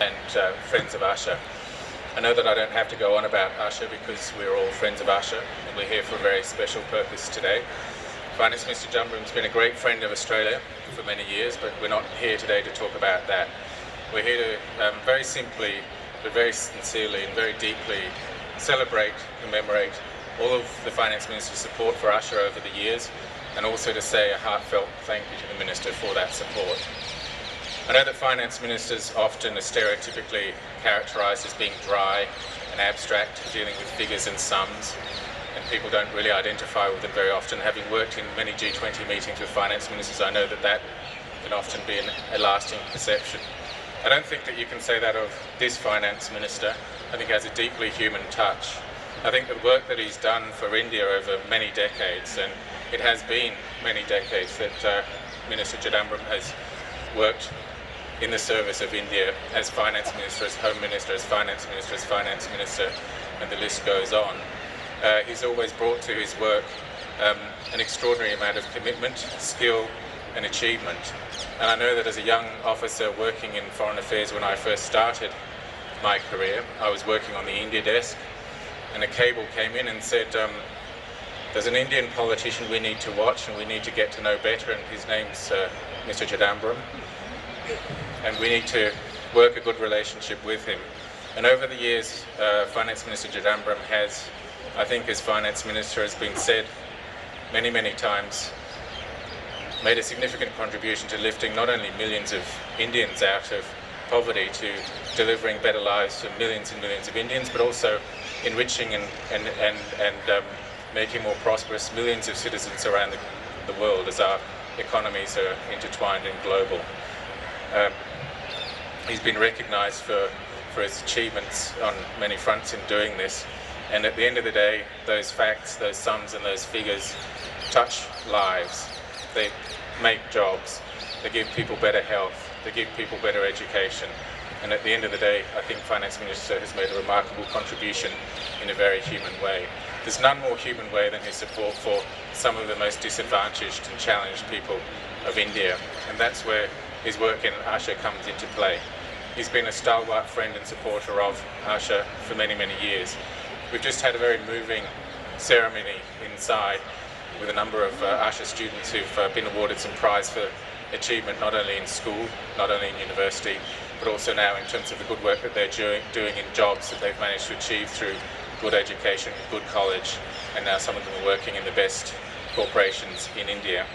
and friends of Asha. I know that I don't have to go on about Asha because we're all friends of Asha and we're here for a very special purpose today. Finance Minister Chidambaram has been a great friend of Australia for many years, but we're not here today to talk about that. We're here to very simply, but very sincerely and very deeply celebrate, commemorate all of the Finance Minister's support for Asha over the years, and also to say a heartfelt thank you to the Minister for that support. I know that Finance Ministers often are stereotypically characterised as being dry and abstract, dealing with figures and sums, and people don't really identify with them very often. Having worked in many G20 meetings with Finance Ministers, I know that that can often be a lasting perception. I don't think that you can say that of this Finance Minister. I think he has a deeply human touch. I think the work that he's done for India over many decades, and it has been many decades that Minister Chidambaram has worked in the service of India as Finance Minister, as Home Minister, as Finance Minister, as Finance Minister, and the list goes on. He's always brought to his work an extraordinary amount of commitment, skill and achievement. And I know that as a young officer working in foreign affairs when I first started my career, I was working on the India desk, and a cable came in and said, there's an Indian politician we need to watch and we need to get to know better, and his name's Mr. Chidambaram, and we need to work a good relationship with him. And over the years, Finance Minister Chidambaram has, I think as Finance Minister has been said many, many times, made a significant contribution to lifting not only millions of Indians out of poverty, to delivering better lives for millions and millions of Indians, but also enriching and making more prosperous millions of citizens around the world as our economies are intertwined and global. He's been recognised for his achievements on many fronts in doing this, and at the end of the day, those facts, those sums and those figures touch lives. They make jobs, they give people better health, they give people better education, and at the end of the day, I think Finance Minister has made a remarkable contribution in a very human way. There's none more human way than his support for some of the most disadvantaged and challenged people of India, and that's where his work in Asha comes into play. He's been a stalwart friend and supporter of Asha for many, many years. We've just had a very moving ceremony inside with a number of Asha students who've been awarded some prize for achievement not only in school, not only in university, but also now in terms of the good work that they're doing in jobs that they've managed to achieve through good education, good college, and now some of them are working in the best corporations in India.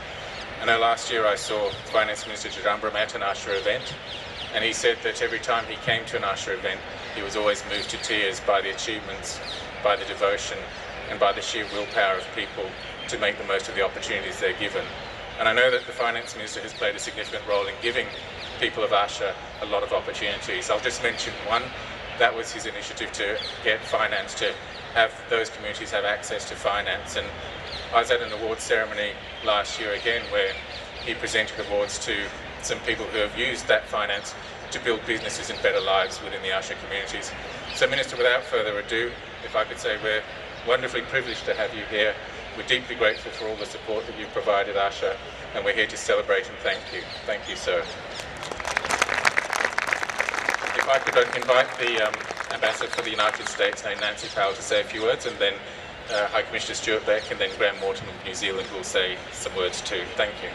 I know last year I saw Finance Minister Chidambaram at an Asha event, and he said that every time he came to an Asha event, he was always moved to tears by the achievements, by the devotion, and by the sheer willpower of people to make the most of the opportunities they're given. And I know that the Finance Minister has played a significant role in giving people of Asha a lot of opportunities. I'll just mention one. That was his initiative to get finance, to have those communities have access to finance. And I was at an awards ceremony last year again where he presented awards to some people who have used that finance to build businesses and better lives within the Asha communities. So Minister, without further ado, if I could say we're wonderfully privileged to have you here. We're deeply grateful for all the support that you've provided Asha, and we're here to celebrate and thank you. Thank you, sir. If I could invite the Ambassador for the United States, named Nancy Powell, to say a few words, and then High Commissioner Stuart Beck, and then Graham Morton of New Zealand will say some words too. Thank you.